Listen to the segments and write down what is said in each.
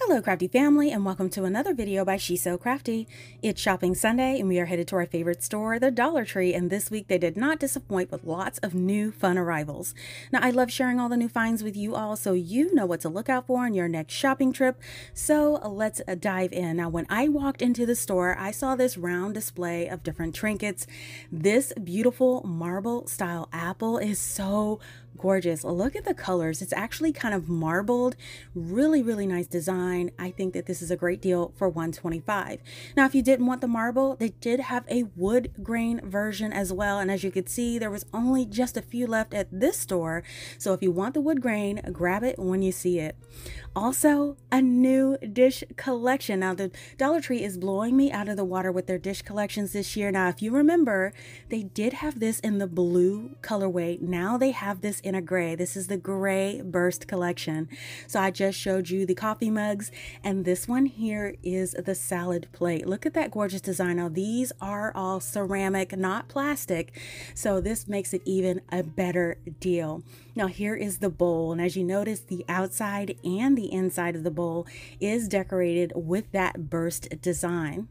Hello CraftDee family, and welcome to another video by She's So CraftDee. It's shopping Sunday and we are headed to our favorite store, the Dollar Tree, and this week they did not disappoint with lots of new fun arrivals. Now I love sharing all the new finds with you all so you know what to look out for on your next shopping trip. So let's dive in. Now when I walked into the store, I saw this round display of different trinkets. This beautiful marble style apple is so gorgeous. Look at the colors. It's actually kind of marbled. Really nice design. I think that this is a great deal for $125. Now, if you didn't want the marble, they did have a wood grain version as well. And as you can see, there was only just a few left at this store. So if you want the wood grain, grab it when you see it. Also, a new dish collection. Now, the Dollar Tree is blowing me out of the water with their dish collections this year. Now, if you remember, they did have this in the blue colorway. Now they have this in a gray. This is the gray burst collection. So I just showed you the coffee mugs, and this one here is the salad plate. Look at that gorgeous design. Now, these are all ceramic, not plastic. So this makes it even a better deal. Now, here is the bowl. And as you notice, the outside and the inside of the bowl is decorated with that burst design.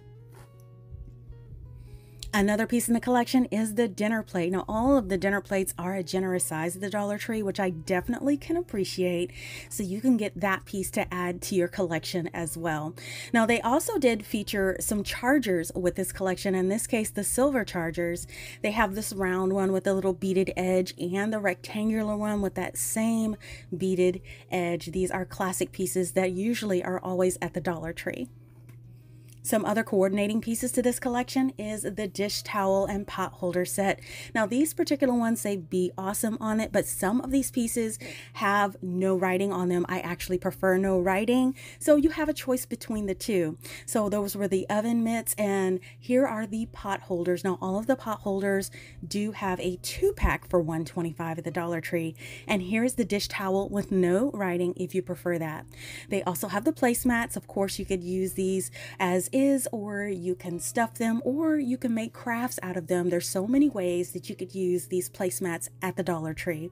Another piece in the collection is the dinner plate. Now, all of the dinner plates are a generous size at the Dollar Tree, which I definitely can appreciate. So you can get that piece to add to your collection as well. Now, they also did feature some chargers with this collection. In this case, the silver chargers. They have this round one with a little beaded edge and the rectangular one with that same beaded edge. These are classic pieces that usually are always at the Dollar Tree. Some other coordinating pieces to this collection is the dish towel and pot holder set. Now these particular ones say Be Awesome on it, but some of these pieces have no writing on them. I actually prefer no writing, so you have a choice between the two. So those were the oven mitts, and here are the pot holders. Now all of the pot holders do have a 2-pack for $125 at the Dollar Tree, and here's the dish towel with no writing if you prefer that. They also have the placemats. Of course, you could use these as is, or you can stuff them, or you can make crafts out of them. There's so many ways that you could use these placemats at the Dollar Tree.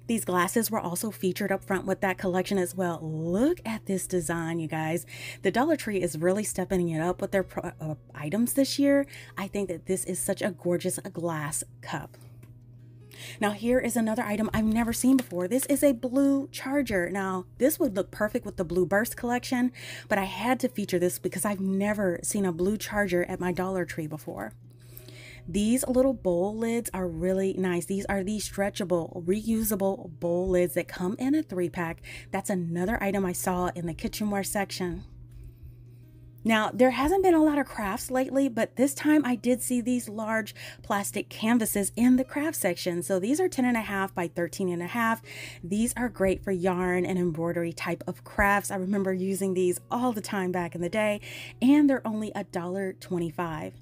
These glasses were also featured up front with that collection as well. Look at this design, you guys. The Dollar Tree is really stepping it up with their items this year. I think that this is such a gorgeous glass cup. Now here is another item I've never seen before. This is a blue charger. Now this would look perfect with the blue burst collection, but I had to feature this because I've never seen a blue charger at my Dollar Tree before. These little bowl lids are really nice. These are the stretchable, reusable bowl lids that come in a 3-pack. That's another item I saw in the kitchenware section. Now, there hasn't been a lot of crafts lately, but this time I did see these large plastic canvases in the craft section. So these are 10.5 by 13.5. These are great for yarn and embroidery type of crafts. I remember using these all the time back in the day, and they're only $1.25.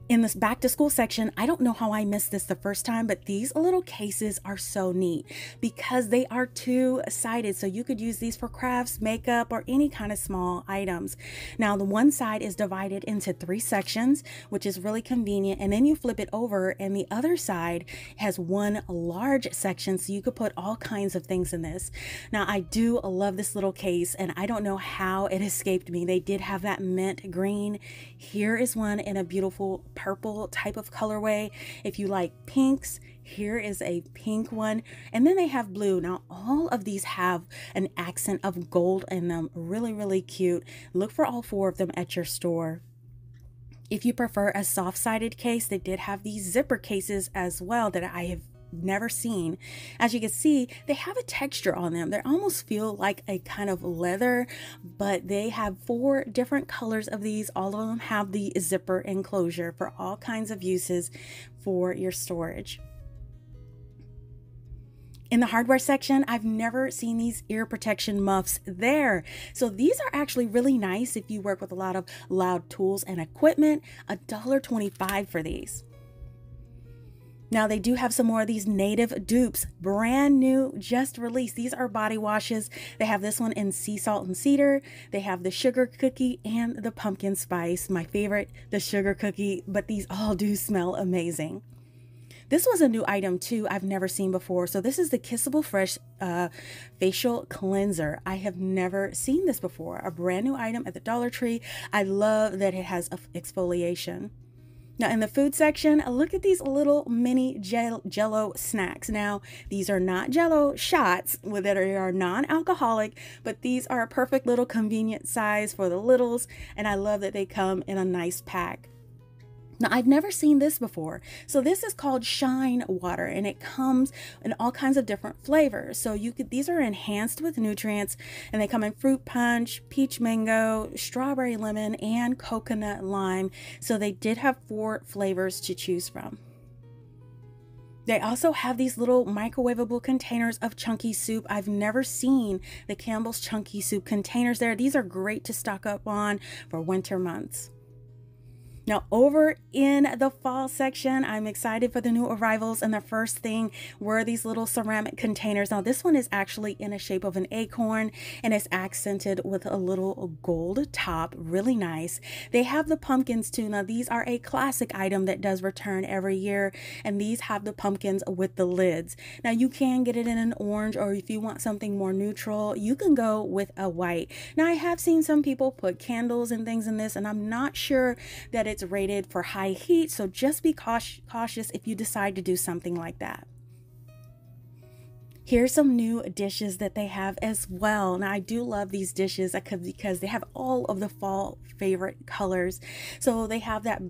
In this back to school section, I don't know how I missed this the first time, but these little cases are so neat because they are 2-sided. So you could use these for crafts, makeup, or any kind of small items. Now the one side is divided into 3 sections, which is really convenient. And then you flip it over and the other side has one large section. So you could put all kinds of things in this. Now I do love this little case, and I don't know how it escaped me. They did have that mint green. Here is one in a beautiful purple type of colorway. If you like pinks, here is a pink one, and then they have blue. Now all of these have an accent of gold in them. Really cute. Look for all 4 of them at your store. If you prefer a soft-sided case, they did have these zipper cases as well that I have never seen. As you can see, they have a texture on them. They almost feel like a kind of leather, but they have 4 different colors of these. All of them have the zipper enclosure for all kinds of uses for your storage. In the hardware section, I've never seen these ear protection muffs there. So these are actually really nice if you work with a lot of loud tools and equipment. $1.25 for these. Now they do have some more of these native dupes, brand new, just released. These are body washes. They have this one in sea salt and cedar. They have the sugar cookie and the pumpkin spice. My favorite, the sugar cookie, but these all do smell amazing. This was a new item too I've never seen before. So this is the Kissable Fresh facial cleanser. I have never seen this before. A brand new item at the Dollar Tree. I love that it has exfoliation. Now in the food section, look at these little mini Jello snacks. Now these are not Jello shots that are non-alcoholic, but these are a perfect little convenient size for the littles, and I love that they come in a nice pack. Now, I've never seen this before. So this is called Shine Water, and it comes in all kinds of different flavors. So these are enhanced with nutrients, and they come in fruit punch, peach mango, strawberry lemon, and coconut lime. So they did have 4 flavors to choose from. They also have these little microwavable containers of chunky soup. I've never seen the Campbell's chunky soup containers there. These are great to stock up on for winter months. Now over in the fall section, I'm excited for the new arrivals, and the first thing were these little ceramic containers. Now this one is actually in a shape of an acorn, and it's accented with a little gold top, really nice. They have the pumpkins too. Now these are a classic item that does return every year, and these have the pumpkins with the lids. Now you can get it in an orange, or if you want something more neutral, you can go with a white. Now I have seen some people put candles and things in this, and I'm not sure that it's rated for high heat, so just be cautious if you decide to do something like that. Here's some new dishes that they have as well. Now I do love these dishes because they have all of the fall favorite colors. So they have that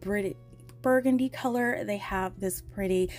burgundy color, they have this pretty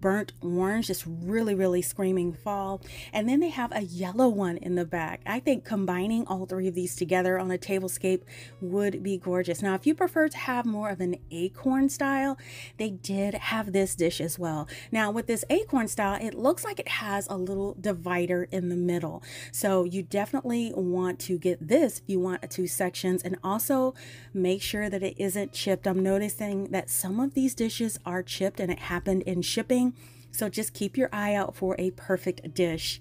burnt orange, just really screaming fall, and then they have a yellow one in the back. I think combining all 3 of these together on a tablescape would be gorgeous. Now if you prefer to have more of an acorn style, they did have this dish as well. Now with this acorn style, it looks like it has a little divider in the middle, so you definitely want to get this if you want 2 sections, and also make sure that it isn't chipped. I'm noticing that some of these dishes are chipped, and it happened in shipping. So just keep your eye out for a perfect dish.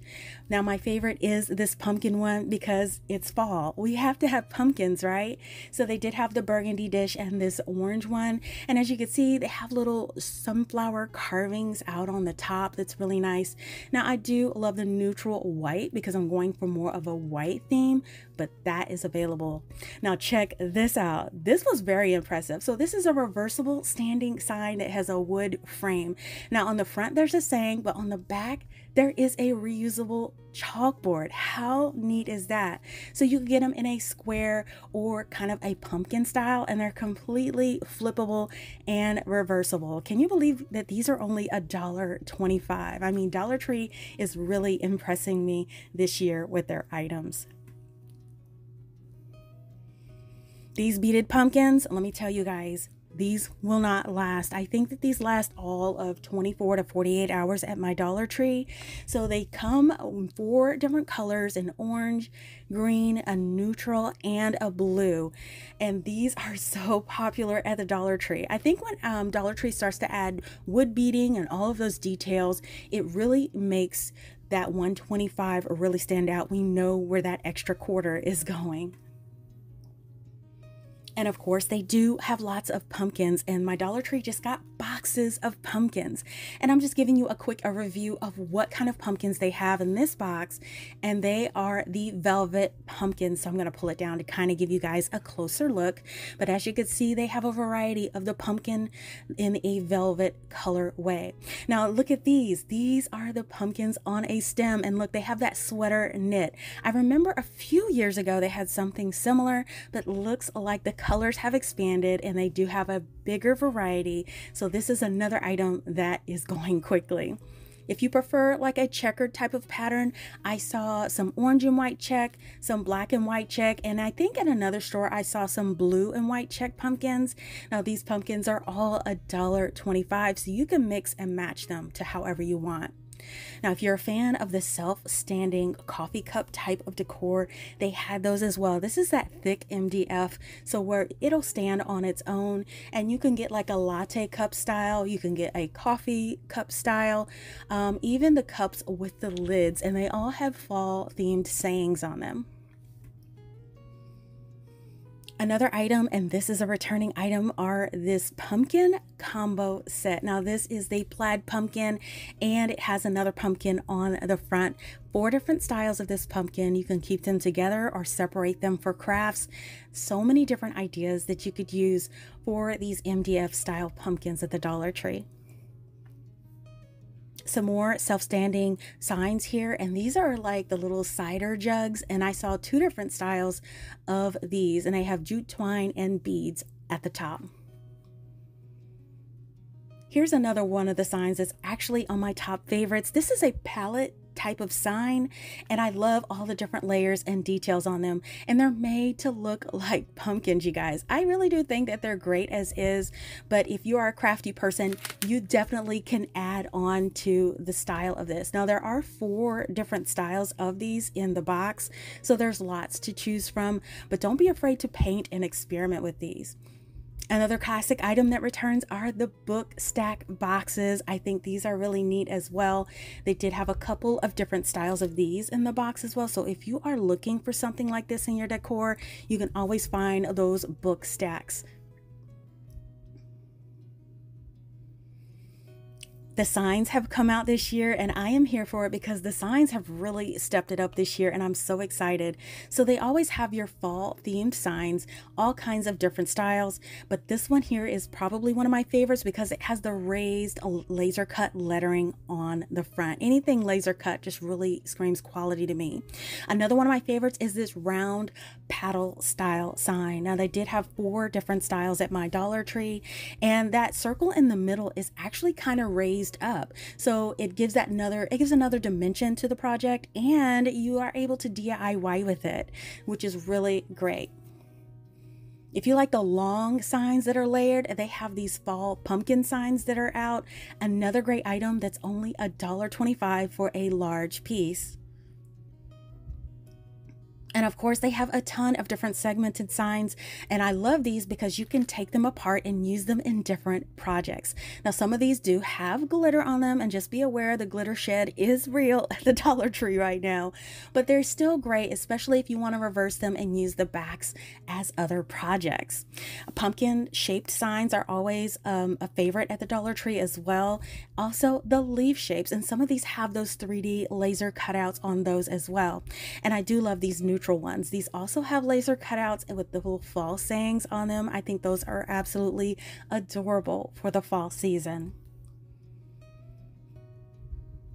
Now my favorite is this pumpkin one because it's fall. We have to have pumpkins, right? So they did have the burgundy dish and this orange one. And as you can see, they have little sunflower carvings out on the top. That's really nice. Now I do love the neutral white because I'm going for more of a white theme, but that is available. Now check this out. This was very impressive. So this is a reversible standing sign that has a wood frame. Now on the front, there's a saying, but on the back, there is a reusable chalkboard. How neat is that? So you can get them in a square or kind of a pumpkin style, and they're completely flippable and reversible. Can you believe that these are only $1.25? I mean, Dollar Tree is really impressing me this year with their items. These beaded pumpkins, let me tell you guys, these will not last. I think that these last all of 24 to 48 hours at my Dollar Tree. So they come 4 different colors: an orange, green, a neutral, and a blue. And these are so popular at the Dollar Tree. I think when Dollar Tree starts to add wood beading and all of those details, it really makes that $1.25 really stand out. We know where that extra quarter is going. And of course, they do have lots of pumpkins, and my Dollar Tree just got boxes of pumpkins. And I'm just giving you a quick review of what kind of pumpkins they have in this box. And they are the velvet pumpkins. So I'm going to pull it down to kind of give you guys a closer look. But as you can see, they have a variety of the pumpkin in a velvet color way. Now look at these. These are the pumpkins on a stem. And look, they have that sweater knit. I remember a few years ago, they had something similar, but looks like the colors have expanded and they do have a bigger variety. So this is another item that is going quickly. If you prefer like a checkered type of pattern, I saw some orange and white check, some black and white check, and I think in another store I saw some blue and white check pumpkins. Now these pumpkins are all $1.25, so you can mix and match them to however you want. Now, if you're a fan of the self-standing coffee cup type of decor, they had those as well. This is that thick MDF, so where it'll stand on its own, and you can get like a latte cup style, you can get a coffee cup style, even the cups with the lids, and they all have fall themed sayings on them. Another item, and this is a returning item, are this pumpkin combo set. Now this is the plaid pumpkin, and it has another pumpkin on the front. 4 different styles of this pumpkin. You can keep them together or separate them for crafts. So many different ideas that you could use for these MDF style pumpkins at the Dollar Tree. Some more self-standing signs here, and these are like the little cider jugs, and I saw 2 different styles of these, and they have jute twine and beads at the top. Here's another one of the signs that's actually on my top favorites. This is a palette type of sign, and I love all the different layers and details on them, and they're made to look like pumpkins, you guys. I really do think that they're great as is, but if you are a crafty person, you definitely can add on to the style of this. Now there are 4 different styles of these in the box, so there's lots to choose from, but don't be afraid to paint and experiment with these. Another classic item that returns are the book stack boxes. I think these are really neat as well. They did have a couple of different styles of these in the box as well. So if you are looking for something like this in your decor, you can always find those book stacks. The signs have come out this year, and I am here for it because the signs have really stepped it up this year, and I'm so excited. So they always have your fall themed signs, all kinds of different styles, but this one here is probably one of my favorites because it has the raised laser cut lettering on the front. Anything laser cut just really screams quality to me. Another one of my favorites is this round paddle style sign. Now they did have 4 different styles at my Dollar Tree, and that circle in the middle is actually kind of raised up, so it gives another dimension to the project, and you are able to DIY with it, which is really great. If you like the long signs that are layered, they have these fall pumpkin signs that are out. Another great item that's only $1.25 for a large piece. And of course, they have a ton of different segmented signs, and I love these because you can take them apart and use them in different projects. Now, some of these do have glitter on them, and just be aware the glitter shed is real at the Dollar Tree right now, but they're still great, especially if you want to reverse them and use the backs as other projects. Pumpkin shaped signs are always a favorite at the Dollar Tree as well. Also, the leaf shapes, and some of these have those 3D laser cutouts on those as well. And I do love these neutral ones. These also have laser cutouts and with the little fall sayings on them. I think those are absolutely adorable for the fall season.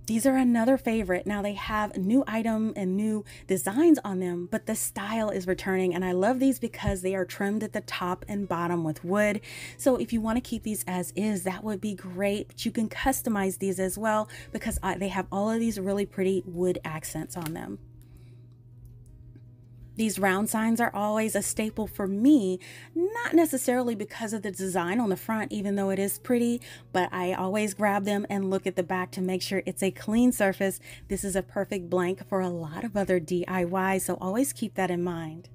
These are another favorite. Now they have new item and new designs on them, but the style is returning, and I love these because they are trimmed at the top and bottom with wood. So if you want to keep these as is, that would be great, but you can customize these as well because they have all of these really pretty wood accents on them. These round signs are always a staple for me, not necessarily because of the design on the front, even though it is pretty, but I always grab them and look at the back to make sure it's a clean surface. This is a perfect blank for a lot of other DIYs, so always keep that in mind.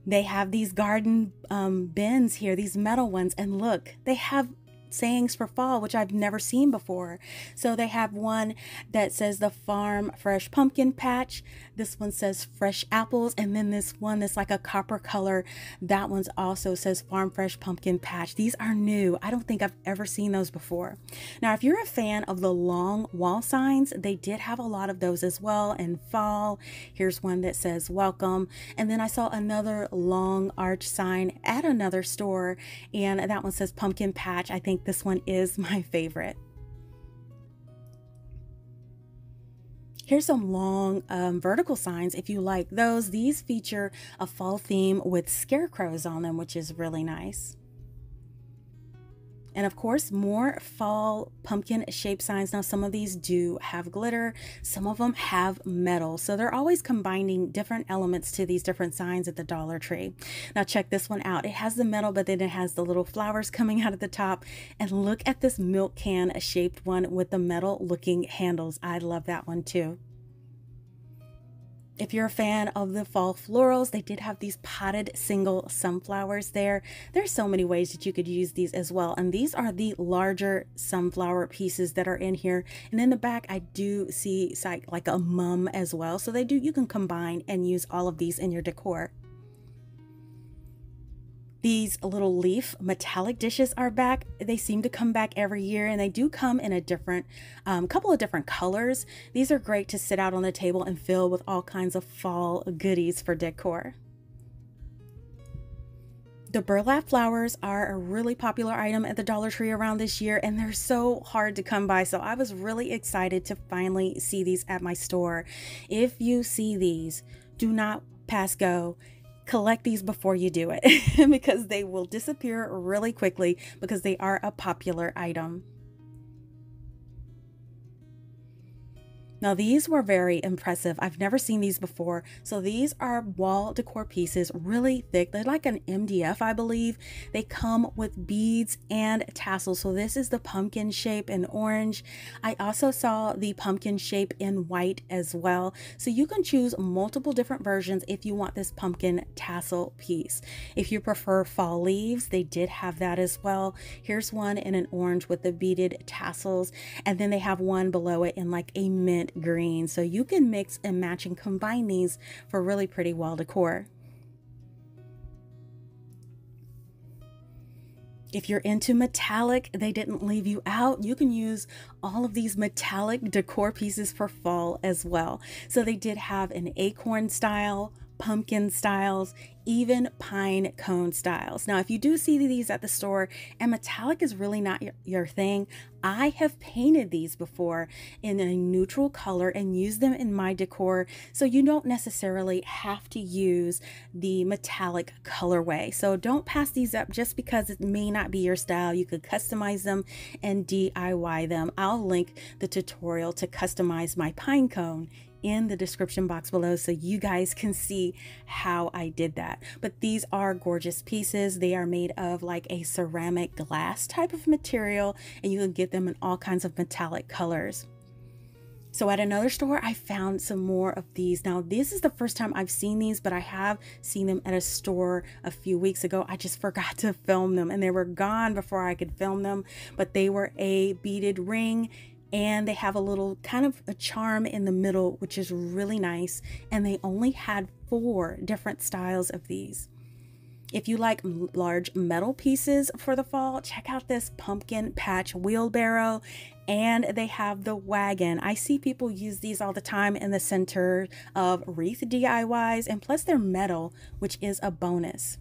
They have these garden bins here, these metal ones, and look, they have sayings for fall, which I've never seen before. So they have one that says the farm fresh pumpkin patch. This one says fresh apples, and then this one that's like a copper color, that one's also says farm fresh pumpkin patch. These are new. I don't think I've ever seen those before. Now, if you're a fan of the long wall signs, they did have a lot of those as well in fall. Here's one that says welcome, and then I saw another long arch sign at another store, and that one says pumpkin patch. I think this one is my favorite. Here's some long vertical signs if you like those. These feature a fall theme with scarecrows on them, which is really nice. And of course, more fall pumpkin shaped signs. Now, some of these do have glitter, some of them have metal. So they're always combining different elements to these different signs at the Dollar Tree. Now, check this one out. It has the metal, but then it has the little flowers coming out at the top. And look at this milk can shaped one with the metal looking handles. I love that one too. If you're a fan of the fall florals, they did have these potted single sunflowers there. There's so many ways that you could use these as well. And these are the larger sunflower pieces that are in here. And in the back, I do see like a mum as well. So you can combine and use all of these in your decor. These little leaf metallic dishes are back. They seem to come back every year, and they do come in a different, couple of different colors. These are great to sit out on the table and fill with all kinds of fall goodies for decor. The burlap flowers are a really popular item at the Dollar Tree around this year, and they're so hard to come by. So I was really excited to finally see these at my store. If you see these, do not pass go. Collect these before you do it because they will disappear really quickly because they are a popular item. Now these were very impressive. I've never seen these before. So these are wall decor pieces, really thick. They're like an MDF, I believe. They come with beads and tassels. So this is the pumpkin shape in orange. I also saw the pumpkin shape in white as well. So you can choose multiple different versions if you want this pumpkin tassel piece. If you prefer fall leaves, they did have that as well. Here's one in an orange with the beaded tassels. And then they have one below it in like a mint green, so you can mix and match and combine these for really pretty wall decor. If you're into metallic, they didn't leave you out. You can use all of these metallic decor pieces for fall as well. So they did have an acorn style, pumpkin styles, even pine cone styles. Now, if you do see these at the store and metallic is really not your thing, I have painted these before in a neutral color and used them in my decor. So you don't necessarily have to use the metallic colorway. So don't pass these up just because it may not be your style. You could customize them and DIY them. I'll link the tutorial to customize my pine cone in the description box below so you guys can see how I did that. But these are gorgeous pieces. They are made of like a ceramic glass type of material, and you can get them in all kinds of metallic colors. So at another store, I found some more of these. Now, this is the first time I've seen these, but I have seen them at a store a few weeks ago. I just forgot to film them and they were gone before I could film them, but they were a beaded ring. And they have a little kind of a charm in the middle, which is really nice. And they only had 4 different styles of these. If you like large metal pieces for the fall, check out this pumpkin patch wheelbarrow. And they have the wagon. I see people use these all the time in the center of wreath DIYs. And plus they're metal, which is a bonus.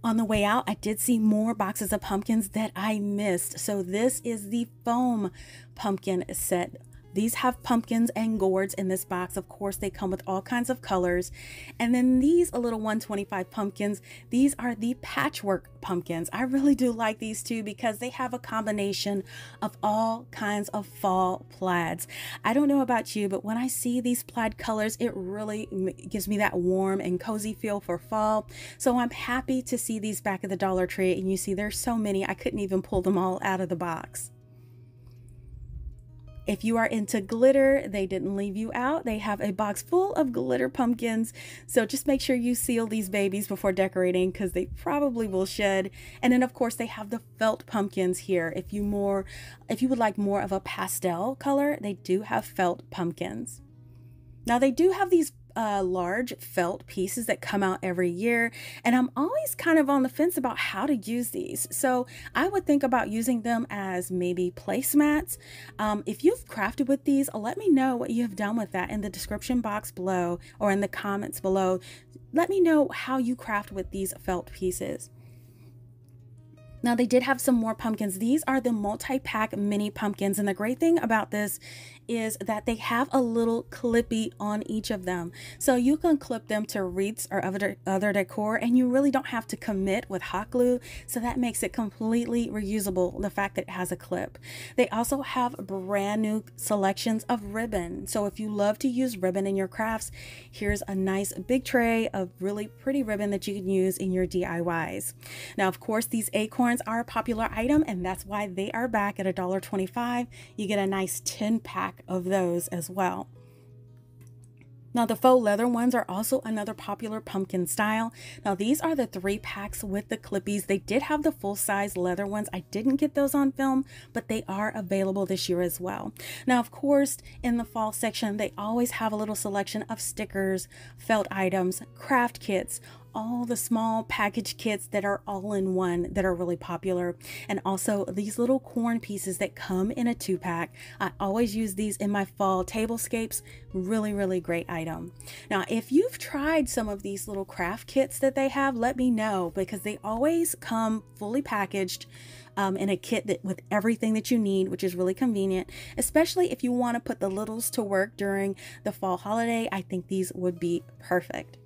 On the way out, I did see more boxes of pumpkins that I missed. So this is the foam pumpkin set. These have pumpkins and gourds in this box. Of course, they come with all kinds of colors. And then these little 125 pumpkins, these are the patchwork pumpkins. I really do like these too because they have a combination of all kinds of fall plaids. I don't know about you, but when I see these plaid colors, it really gives me that warm and cozy feel for fall. So I'm happy to see these back at the Dollar Tree. And you see there's so many, I couldn't even pull them all out of the box. If you are into glitter, they didn't leave you out. They have a box full of glitter pumpkins. So just make sure you seal these babies before decorating because they probably will shed. And then of course they have the felt pumpkins here. If you would like more of a pastel color, they do have felt pumpkins. Now they do have these large felt pieces that come out every year, and I'm always kind of on the fence about how to use these. So I would think about using them as maybe placemats. If you've crafted with these, let me know what you have done with that in the description box below or in the comments below. Let me know how you craft with these felt pieces. Now they did have some more pumpkins. These are the multi-pack mini pumpkins, and the great thing about this is that they have a little clippy on each of them. So you can clip them to wreaths or other decor, and you really don't have to commit with hot glue. So that makes it completely reusable, the fact that it has a clip. They also have brand new selections of ribbon. So if you love to use ribbon in your crafts, here's a nice big tray of really pretty ribbon that you can use in your DIYs. Now, of course, these acorns are a popular item, and that's why they are back at $1.25. You get a nice 10 pack of those as well. Now the faux leather ones are also another popular pumpkin style. Now these are the 3 packs with the clippies. They did have the full-size leather ones. I didn't get those on film, but they are available this year as well. Now of course, in the fall section, they always have a little selection of stickers, felt items, craft kits, all the small package kits that are all in one that are really popular, and also these little corn pieces that come in a 2-pack. I always use these in my fall tablescapes. Really great item. Now if you've tried some of these little craft kits that they have, let me know, because they always come fully packaged in a kit that with everything that you need, which is really convenient, especially if you want to put the littles to work during the fall holiday. I think these would be perfect.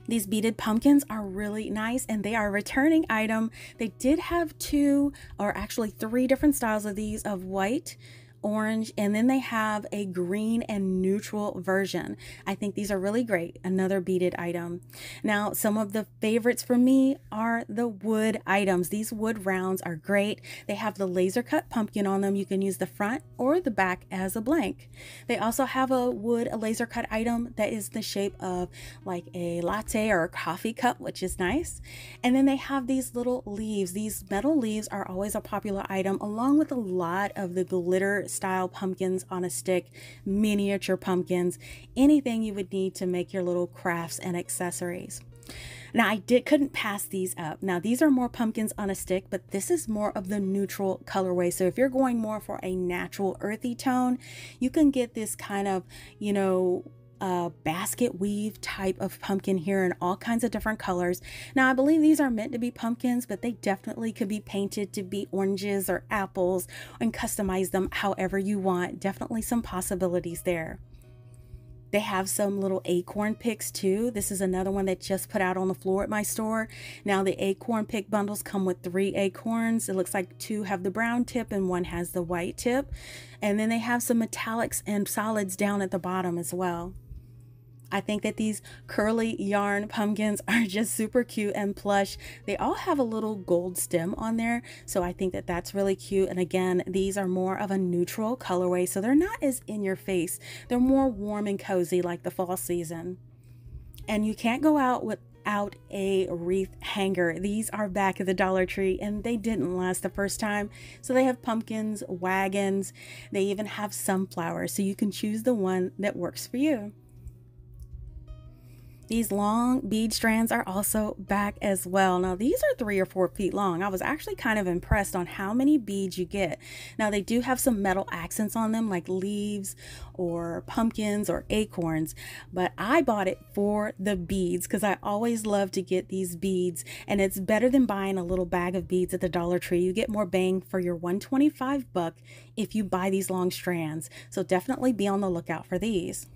These beaded pumpkins are really nice, and they are a returning item. They did have 2 or actually 3 different styles of these, of white, orange, and then they have a green and neutral version. I think these are really great. Another beaded item. Now, some of the favorites for me are the wood items. These wood rounds are great. They have the laser cut pumpkin on them. You can use the front or the back as a blank. They also have a laser cut item that is the shape of like a latte or a coffee cup, which is nice. And then they have these little leaves. These metal leaves are always a popular item, along with a lot of the glitter style pumpkins on a stick, miniature pumpkins, anything you would need to make your little crafts and accessories. Now I couldn't pass these up. Now these are more pumpkins on a stick, but this is more of the neutral colorway. So if you're going more for a natural earthy tone, you can get this kind of, basket weave type of pumpkin here in all kinds of different colors. Now I believe these are meant to be pumpkins, but they definitely could be painted to be oranges or apples and customize them however you want. Definitely some possibilities there. They have some little acorn picks too. This is another one that just put out on the floor at my store. Now the acorn pick bundles come with 3 acorns. It looks like 2 have the brown tip and 1 has the white tip. And then they have some metallics and solids down at the bottom as well. I think that these curly yarn pumpkins are just super cute and plush. They all have a little gold stem on there, so I think that that's really cute. And again, these are more of a neutral colorway, so they're not as in your face. They're more warm and cozy like the fall season. And you can't go out without a wreath hanger. These are back at the Dollar Tree, and they didn't last the first time. So they have pumpkins, wagons, they even have sunflowers, so you can choose the one that works for you. These long bead strands are also back as well. Now these are 3 or 4 feet long. I was actually kind of impressed on how many beads you get. Now they do have some metal accents on them like leaves or pumpkins or acorns, but I bought it for the beads because I always love to get these beads, and it's better than buying a little bag of beads at the Dollar Tree. You get more bang for your $1.25 if you buy these long strands. So definitely be on the lookout for these.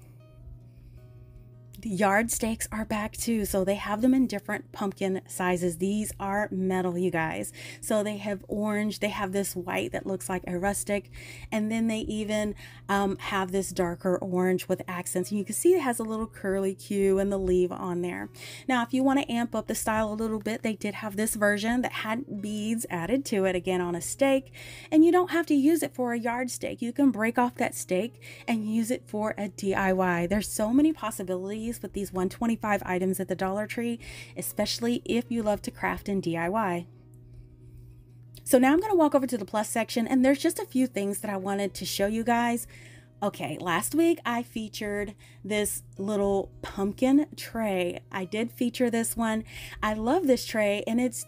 The yard stakes are back too, so they have them in different pumpkin sizes. These are metal, you guys. So they have orange, they have this white that looks like a rustic, and then they even have this darker orange with accents. And you can see it has a little curly Q and the leaf on there. Now, if you want to amp up the style a little bit, they did have this version that had beads added to it, again on a stake, and you don't have to use it for a yard stake. You can break off that stake and use it for a DIY. There's so many possibilities with these $1.25 items at the Dollar Tree, especially if you love to craft and DIY. So now I'm going to walk over to the plus section, and there's just a few things that I wanted to show you guys. Okay, last week I featured this little pumpkin tray. I did feature this one. I love this tray, and it's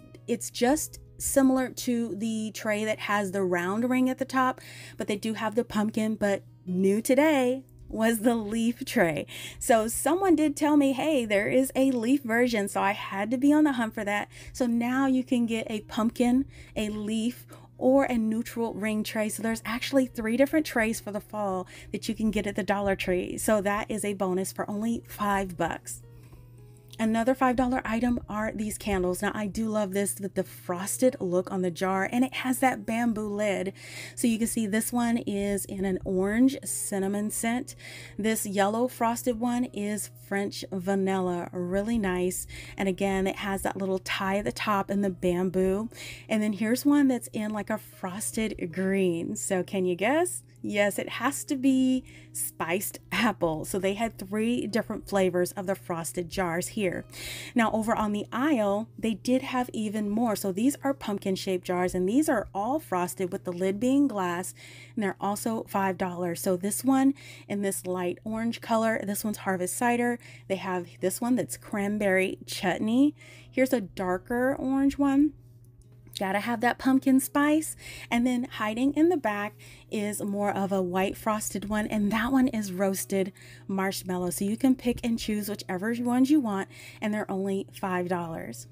just similar to the tray that has the round ring at the top, but they do have the pumpkin. But new today was the leaf tray. So someone did tell me, hey, there is a leaf version, so I had to be on the hunt for that. So now you can get a pumpkin, a leaf, or a neutral ring tray. So there's actually 3 different trays for the fall that you can get at the Dollar Tree. So that is a bonus for only $5. Another $5 item are these candles. Now, I do love this with the frosted look on the jar, and it has that bamboo lid. So you can see this one is in an orange cinnamon scent. This yellow frosted one is French vanilla, really nice. And again, it has that little tie at the top and the bamboo. And then here's one that's in like a frosted green. So can you guess? Yes, it has to be spiced apple. So they had 3 different flavors of the frosted jars here. Now over on the aisle, they did have even more. So these are pumpkin shaped jars, and these are all frosted with the lid being glass, and they're also $5. So this one in this light orange color, this one's harvest cider. They have this one that's cranberry chutney. Here's a darker orange one. Gotta have that pumpkin spice. And then hiding in the back is more of a white frosted one, and that one is roasted marshmallow. So you can pick and choose whichever ones you want, and they're only $5.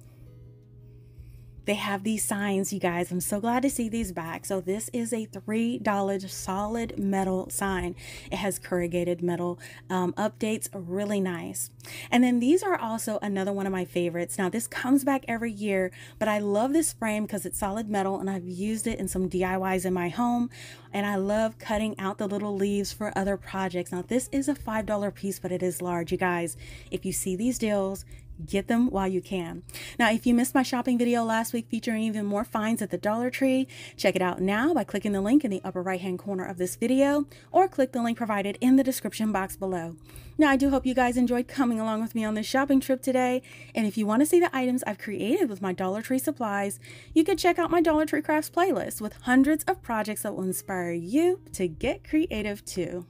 They have these signs, you guys. I'm so glad to see these back. So this is a $3 solid metal sign. It has corrugated metal updates, really nice. And then these are also another one of my favorites. Now this comes back every year, but I love this frame because it's solid metal, and I've used it in some DIYs in my home, and I love cutting out the little leaves for other projects. Now this is a $5 piece, but it is large, you guys. If you see these deals, get them while you can. Now, if you missed my shopping video last week featuring even more finds at the Dollar Tree, check it out now by clicking the link in the upper right hand corner of this video, or click the link provided in the description box below. Now, I do hope you guys enjoyed coming along with me on this shopping trip today, and if you want to see the items I've created with my Dollar Tree supplies, you can check out my Dollar Tree Crafts playlist with hundreds of projects that will inspire you to get creative too.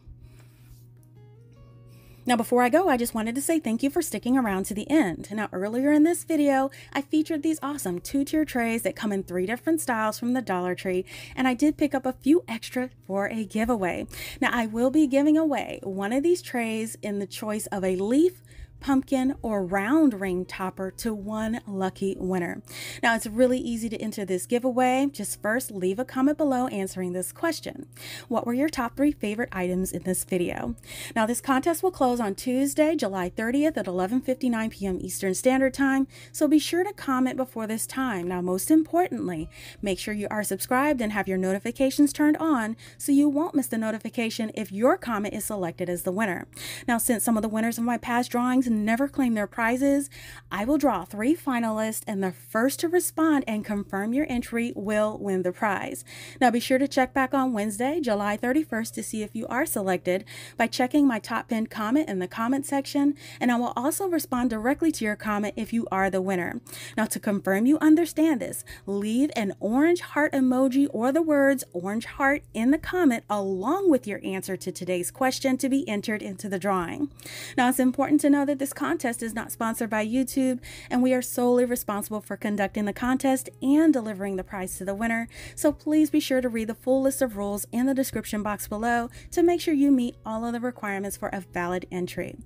Now, before I go, I just wanted to say thank you for sticking around to the end. Now, earlier in this video, I featured these awesome 2-tier trays that come in 3 different styles from the Dollar Tree, and I did pick up a few extra for a giveaway. Now, I will be giving away one of these trays in the choice of a leaf, pumpkin, or round ring topper to one lucky winner. Now, it's really easy to enter this giveaway. Just first leave a comment below answering this question. What were your top 3 favorite items in this video? Now, this contest will close on Tuesday, July 30th at 11:59 p.m. Eastern Standard Time, so be sure to comment before this time. Now, most importantly, make sure you are subscribed and have your notifications turned on so you won't miss the notification if your comment is selected as the winner. Now, since some of the winners of my past drawings never claim their prizes, I will draw 3 finalists, and the first to respond and confirm your entry will win the prize. Now be sure to check back on Wednesday, July 31st to see if you are selected by checking my top pinned comment in the comment section, and I will also respond directly to your comment if you are the winner. Now, to confirm you understand this, leave an orange heart emoji or the words orange heart in the comment along with your answer to today's question to be entered into the drawing. Now, it's important to know that this contest is not sponsored by YouTube, and we are solely responsible for conducting the contest and delivering the prize to the winner. So please be sure to read the full list of rules in the description box below to make sure you meet all of the requirements for a valid entry.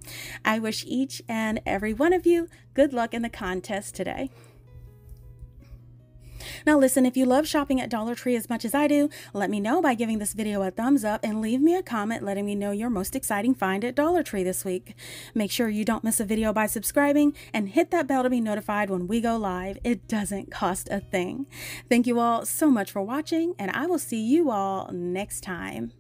I wish each and every one of you good luck in the contest today. Now listen, if you love shopping at Dollar Tree as much as I do, let me know by giving this video a thumbs up and leave me a comment letting me know your most exciting find at Dollar Tree this week. Make sure you don't miss a video by subscribing and hit that bell to be notified when we go live. It doesn't cost a thing. Thank you all so much for watching, and I will see you all next time.